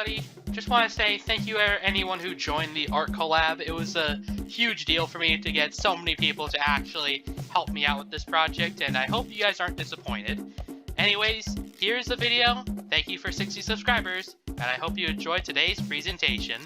everybody. Just want to say thank you to anyone who joined the art collab. It was a huge deal for me to get so many people to actually help me out with this project, and I hope you guys aren't disappointed. Anyways, here's the video. Thank you for 60 subscribers, and I hope you enjoyed today's presentation.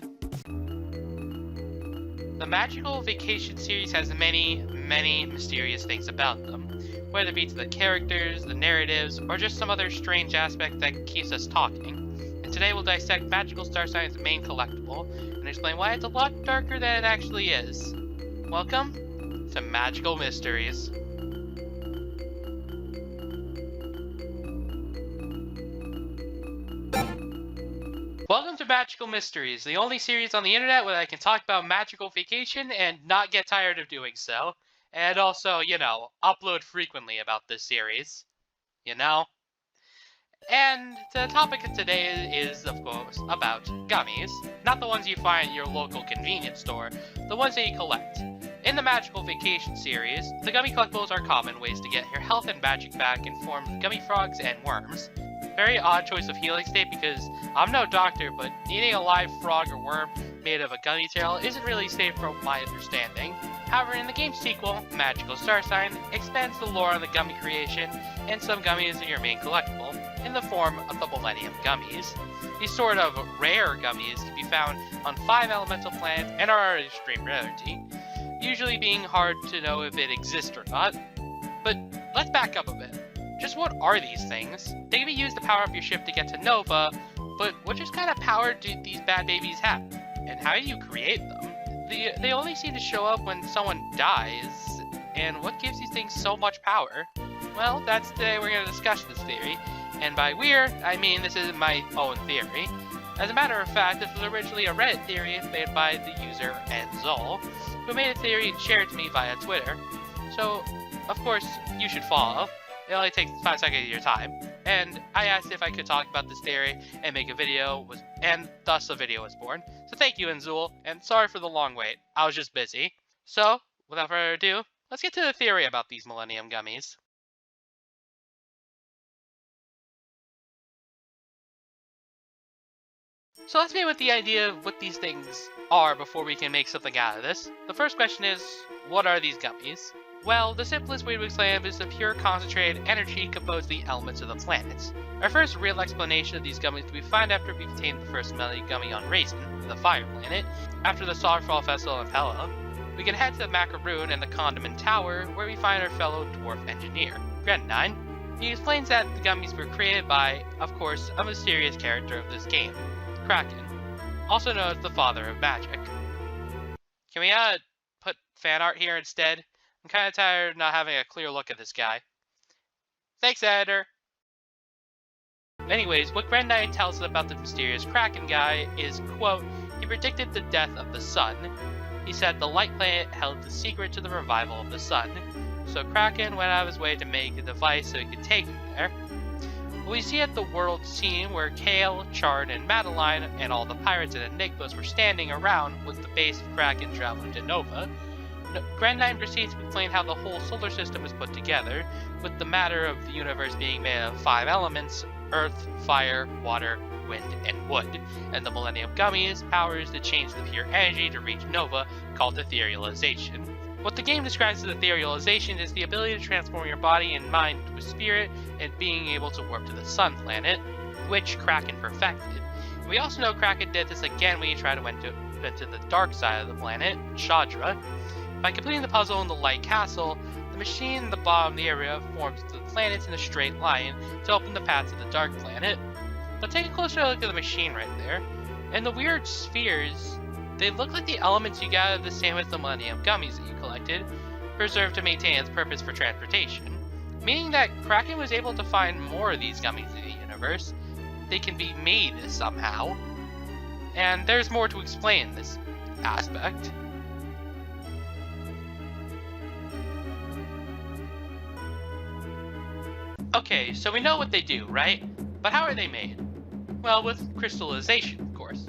The Magical Vacation series has many mysterious things about them, whether it be to the characters, the narratives, or just some other strange aspect that keeps us talking. And today we'll dissect Magical Starsign's main collectible, and explain why it's a lot darker than it actually is. Welcome to Magical Mysteries. Welcome to Magical Mysteries, the only series on the internet where I can talk about Magical Vacation and not get tired of doing so. And also, upload frequently about this series. And the topic of today is, of course, about gummies. Not the ones you find in your local convenience store, the ones that you collect. In the Magical Vacation series, the gummy collectibles are common ways to get your health and magic back in forms of gummy frogs and worms. Very odd choice of healing state because I'm no doctor, but eating a live frog or worm made of a gummy tail isn't really safe from my understanding. However, in the game's sequel, Magical Starsign expands the lore on the gummy creation and some gummies in your main collectible in the form of the Millennium Gummies. These sort of rare gummies can be found on 5 elemental planets and are an extreme rarity, usually being hard to know if it exists or not. But let's back up a bit. Just what are these things? They can be used to power up your ship to get to Nova, but what just kind of power do these bad babies have? And how do you create them? They only seem to show up when someone dies, and what gives these things so much power? Well, today we're going to discuss this theory, and by weird, I mean this isn't my own theory. As a matter of fact, this was originally a Reddit theory made by the user Enzol, who made a theory and shared it to me via Twitter. So, of course, you should follow. It only takes 5 seconds of your time, and I asked if I could talk about this theory and make a video, and thus a video was born. So thank you, Enzul, and sorry for the long wait. I was just busy. So, without further ado, let's get to the theory about these Millennium Gummies. So let's begin with the idea of what these things are before we can make something out of this. The first question is, what are these gummies? Well, the simplest way to explain it is the pure concentrated energy composed of the elements of the planets. Our first real explanation of these gummies we find after we've obtained the first Millennium Gummy on Raisin, the Fire Planet, after the Starfall Festival on Pella. We can head to the Macaroon and the Condiment Tower, where we find our fellow dwarf engineer, Grenadine. He explains that the gummies were created by, of course, a mysterious character of this game, Kraken, also known as the Father of Magic. Can we put fan art here instead? I'm kind of tired of not having a clear look at this guy. Thanks, editor! Anyways, what Grenadine tells us about the mysterious Kraken guy is, quote, he predicted the death of the sun. He said the light planet held the secret to the revival of the sun, so Kraken went out of his way to make a device so he could take him there. What we see at the world scene where Kale, Chard, and Madeline, and all the pirates and enigmas were standing around was the base of Kraken traveling to Nova. Grenadine proceeds to explain how the whole solar system was put together, with the matter of the universe being made of 5 elements: earth, fire, water, wind, and wood, and the Millennium Gummies' powers to change the pure energy to reach Nova, called etherealization. What the game describes as etherealization is the ability to transform your body and mind into a spirit, and being able to warp to the sun planet, which Kraken perfected. We also know Kraken did this again when he tried to went to the dark side of the planet, Shadra. By completing the puzzle in the Light Castle, the machine in the bottom of the area forms the planets in a straight line to open the path to the Dark Planet. But take a closer look at the machine right there. And the weird spheres, they look like the elements you got the same as the Millennium Gummies that you collected, preserved to maintain its purpose for transportation. Meaning that Kraken was able to find more of these gummies in the universe. They can be made somehow. And there's more to explain this aspect. Okay, so we know what they do, right? But how are they made? Well, with crystallization, of course.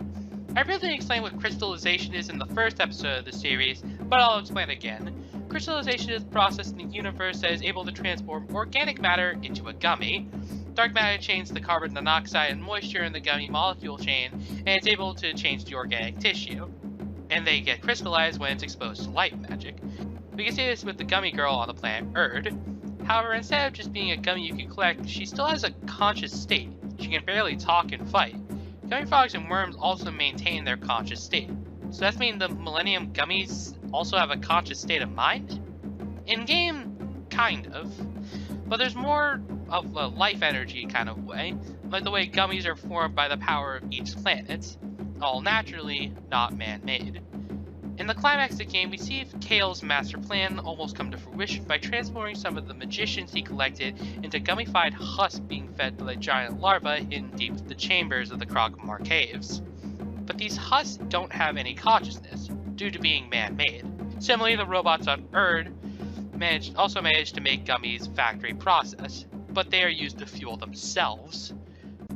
I briefly explained what crystallization is in the first episode of the series, but I'll explain again. Crystallization is a process in the universe that is able to transform organic matter into a gummy. Dark matter changes the carbon monoxide and moisture in the gummy molecule chain, and it's able to change the organic tissue. And they get crystallized when it's exposed to light magic. We can see this with the gummy girl on the planet Erd. However, instead of just being a gummy you can collect, she still has a conscious state. She can barely talk and fight. Gummy frogs and worms also maintain their conscious state. So that means the Millennium Gummies also have a conscious state of mind? In-game, kind of. But there's more of a life energy kind of way, like the way gummies are formed by the power of each planet. All naturally, not man-made. In the climax of the game, we see Kale's master plan almost come to fruition by transforming some of the magicians he collected into gummified husks being fed by the giant larvae hidden deep in the chambers of the Kroghamar Caves. But these husks don't have any consciousness, due to being man-made. Similarly, the robots on Erd also managed to make gummies factory process, but they are used to fuel themselves.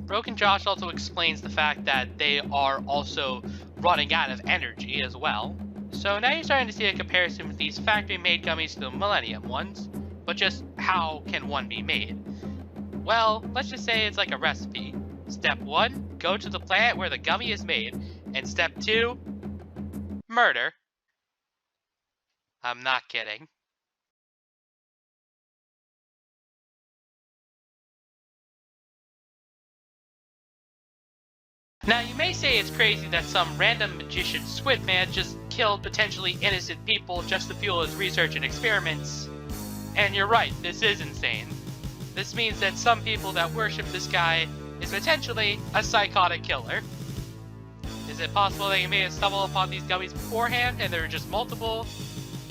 Broken Josh also explains the fact that they are also running out of energy as well. So now you're starting to see a comparison with these factory-made gummies to the Millennium ones, but just how can one be made? Well, let's just say it's like a recipe. Step 1, go to the planet where the gummy is made, and step 2, murder. I'm not kidding. Now, you may say it's crazy that some random magician squid man just killed potentially innocent people just to fuel his research and experiments. And you're right, this is insane. This means that some people that worship this guy is potentially a psychotic killer. Is it possible that he may have stumbled upon these gummies beforehand and there are just multiple?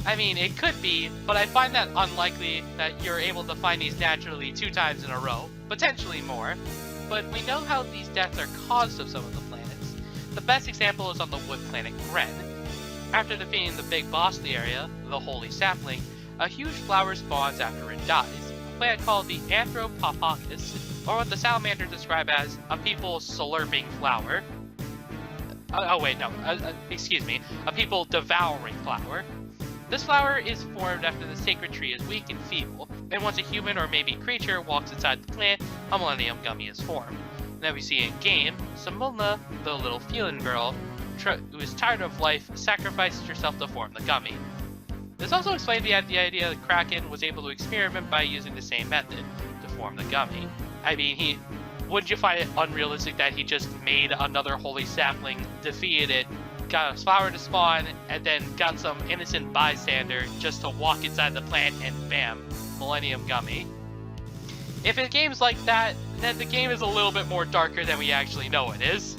I mean, it could be, but I find that unlikely that you're able to find these naturally 2 times in a row, potentially more. But we know how these deaths are caused of some of the planets. The best example is on the wood planet Gren. After defeating the big boss of the area, the Holy Sapling, a huge flower spawns after it dies, a plant called the Anthropophagus, or what the salamanders describe as a people slurping flower. Excuse me, a people devouring flower. This flower is formed after the sacred tree is weak and feeble, and once a human or maybe creature walks inside the plant, a Millennium Gummy is formed. Now we see in game, Samulna, the little feline girl, who is tired of life, sacrifices herself to form the gummy. This also explains the idea that Kraken was able to experiment by using the same method to form the gummy. I mean, wouldn't you find it unrealistic that he just made another holy sapling, defeated it, got a flower to spawn, and then got some innocent bystander just to walk inside the plant and bam, Millennium Gummy. If a game's like that, then the game is a little bit more darker than we actually know it is.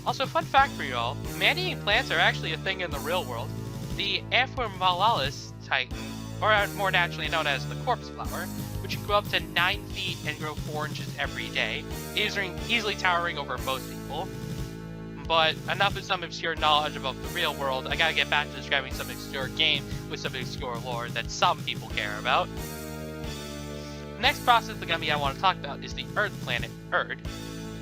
Also, fun fact for you all, man-eating plants are actually a thing in the real world. The Amphromalalis titan, or more naturally known as the corpse flower, which can grow up to 9 feet and grow 4 inches every day, easily towering over most people. But enough of some obscure knowledge about the real world, I gotta get back to describing some obscure game with some obscure lore that some people care about. The next process of the gummy I want to talk about is the Earth planet Erd.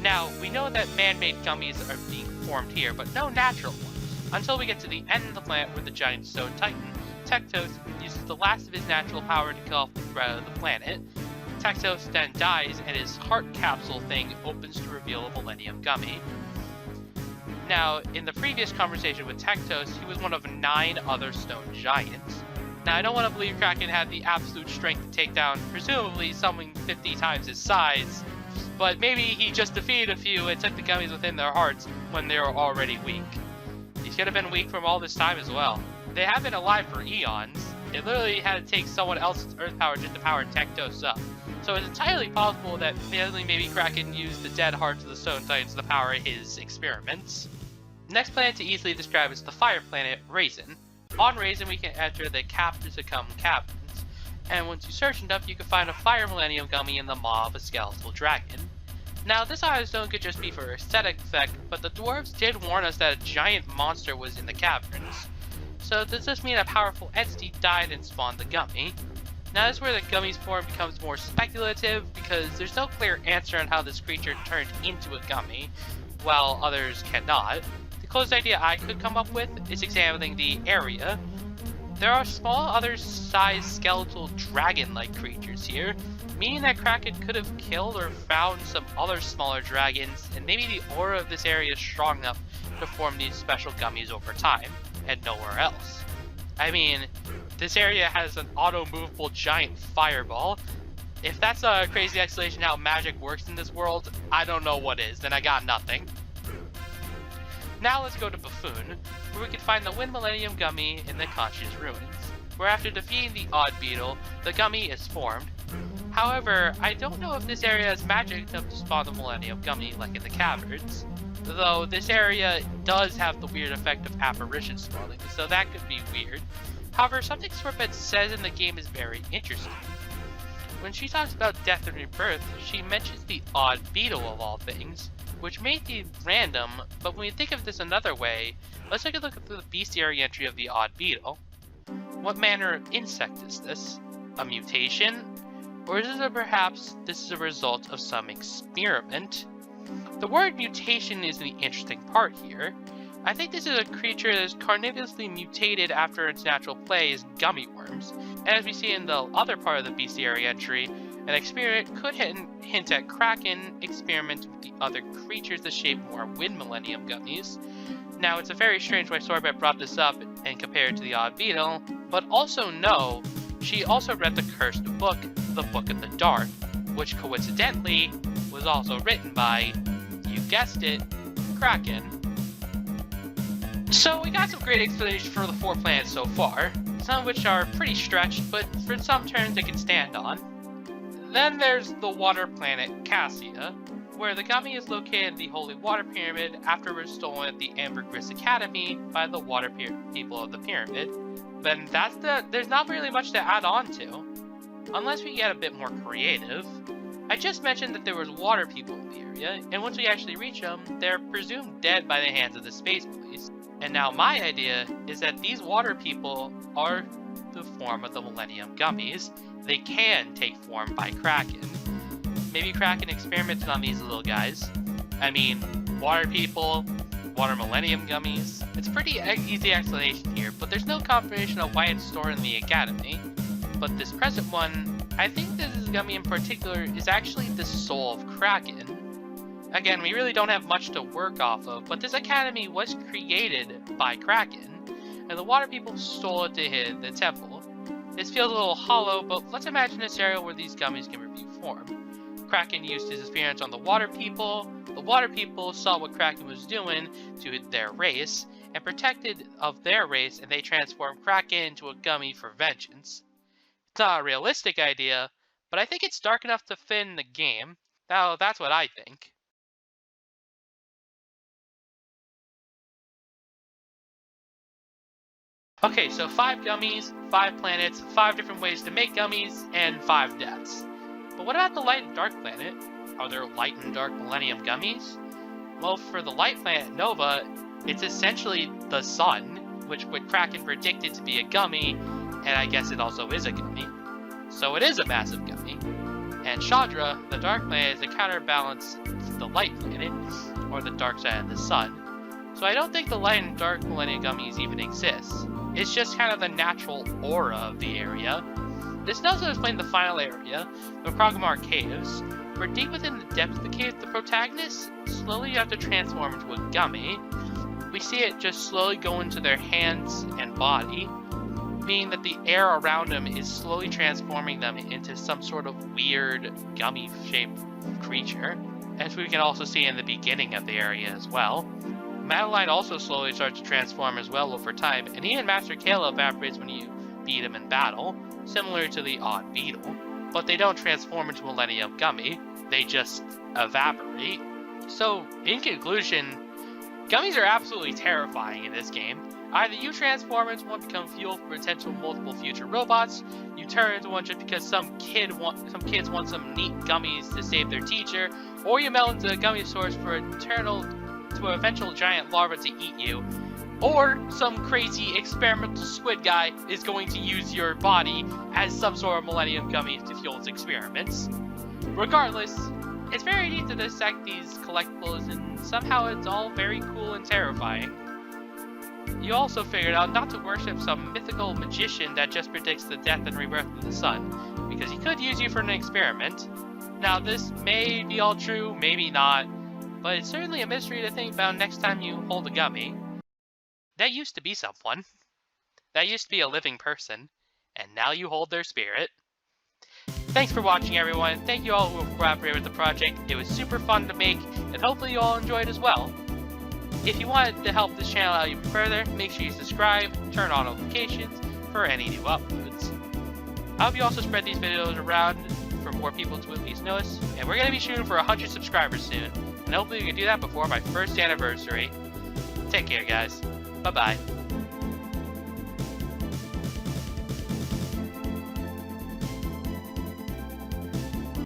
Now, we know that man-made gummies are being formed here, but no natural ones, until we get to the end of the planet where the giant stone titan, Tektos, uses the last of his natural power to kill off the threat of the planet. Tektos then dies, and his heart capsule thing opens to reveal a Millennium Gummy. Now, in the previous conversation with Tektos, he was one of 9 other stone giants. Now, I don't want to believe Kraken had the absolute strength to take down, presumably something 50 times his size, but maybe he just defeated a few and took the gummies within their hearts when they were already weak. These could have been weak from all this time as well. They have been alive for eons. It literally had to take someone else's earth power just to power Tektos up. So it's entirely possible that maybe Kraken used the dead hearts of the Stone Titans to power his experiments. The next planet to easily describe is the fire planet, Raisin. On Raisin, we can enter the Captors Become Captains, and once you search enough, you can find a Fire Millennium Gummy in the maw of a skeletal dragon. Now, this Iron Stone could just be for aesthetic effect, but the dwarves did warn us that a giant monster was in the caverns. So does this mean a powerful entity died and spawned the gummy? Now this is where the gummy's form becomes more speculative, because there's no clear answer on how this creature turned into a gummy, while others cannot. The closest idea I could come up with is examining the area. There are small other-sized skeletal dragon-like creatures here, meaning that Kraken could have killed or found some other smaller dragons, and maybe the aura of this area is strong enough to form these special gummies over time, and nowhere else. I mean, this area has an auto-movable giant fireball. If that's a crazy explanation how magic works in this world, I don't know what is, and I got nothing. Now let's go to Buffoon, where we can find the Wind Millennium Gummy in the Conscious Ruins, where after defeating the Odd Beetle, the gummy is formed. However, I don't know if this area has magic enough to spawn the Millennium Gummy like in the caverns, though this area does have the weird effect of apparition spawning, so that could be weird. However, something Sorbet says in the game is very interesting. When she talks about death and rebirth, she mentions the Odd Beetle of all things, which may be random, but when we think of this another way, let's take a look at the bestiary entry of the Odd Beetle. What manner of insect is this? A mutation? Or is it perhaps this is a result of some experiment? The word mutation is the interesting part here. I think this is a creature that is carnivorously mutated after its natural play is gummy worms, and as we see in the other part of the bestiary entry, an experiment could hint at Kraken experimenting with the other creatures to shape more Wind Millennium Gummies. Now, it's a very strange why Sorbet brought this up and compared it to the Odd Beetle, but also know she also read the cursed book, The Book of the Dark, which coincidentally was also written by, you guessed it, Kraken. So we got some great explanations for the 4 planets so far, some of which are pretty stretched, but for some turns they can stand on. Then there's the water planet Cassia, where the gummy is located in the Holy Water Pyramid after it was stolen at the Ambergris Academy by the water people of the pyramid. Then there's not really much to add on to, unless we get a bit more creative. I just mentioned that there was water people in the area, and once we actually reach them, they're presumed dead by the hands of the space police. And now my idea is that these water people are the form of the Millennium Gummies. They can take form by Kraken. Maybe Kraken experimented on these little guys. I mean, water people, water Millennium Gummies. It's a pretty easy explanation here, but there's no confirmation of why it's stored in the Academy. But this present one, I think this gummy in particular is actually the soul of Kraken. Again, we really don't have much to work off of, but this academy was created by Kraken, and the water people stole it to hit the temple. This feels a little hollow, but let's imagine a scenario where these gummies can review form. Kraken used his experience on the water people saw what Kraken was doing to their race, and protected of their race, and they transformed Kraken into a gummy for vengeance. It's not a realistic idea, but I think it's dark enough to fit in the game. Now, that's what I think. Okay, so 5 gummies, 5 planets, 5 different ways to make gummies, and 5 deaths. But what about the light and dark planet? Are there light and dark Millennium Gummies? Well, for the light planet Nova, it's essentially the sun, which Kraken predicted to be a gummy, and I guess it also is a gummy. So it is a massive gummy. And Chandra, the dark planet, is a counterbalance to the light planet, or the dark side of the sun. So I don't think the light and dark Millennium Gummies even exist. It's just kind of the natural aura of the area. This can also explain the final area, the Krogomar Caves, where deep within the depths of the cave, the protagonist slowly have to transform into a gummy. We see it just slowly go into their hands and body, meaning that the air around them is slowly transforming them into some sort of weird gummy-shaped creature, as we can also see in the beginning of the area as well. Madeline also slowly starts to transform as well over time, and even Master Kayla evaporates when you beat him in battle, similar to the Odd Beetle. But they don't transform into Millennium Gummy, they just evaporate. So, in conclusion, gummies are absolutely terrifying in this game. Either you transform into one, become fuel for potential multiple future robots, you turn into one just because some kids want some neat gummies to save their teacher, or you melt into a gummy source for an eventual giant larva to eat you, or some crazy experimental squid guy is going to use your body as some sort of Millennium Gummy to fuel its experiments. Regardless, it's very neat to dissect these collectibles, and somehow it's all very cool and terrifying. You also figured out not to worship some mythical magician that just predicts the death and rebirth of the sun, because he could use you for an experiment. Now, this may be all true, maybe not, but it's certainly a mystery to think about next time you hold a gummy. That used to be someone. That used to be a living person, and now you hold their spirit. Thanks for watching, everyone. Thank you all who cooperated with the project. It was super fun to make, and hopefully you all enjoyed as well. If you wanted to help this channel out even further, make sure you subscribe, turn on notifications for any new uploads. I hope you also spread these videos around for more people to at least notice, and we're going to be shooting for 100 subscribers soon, and hopefully we can do that before my first anniversary. Take care, guys. Bye-bye.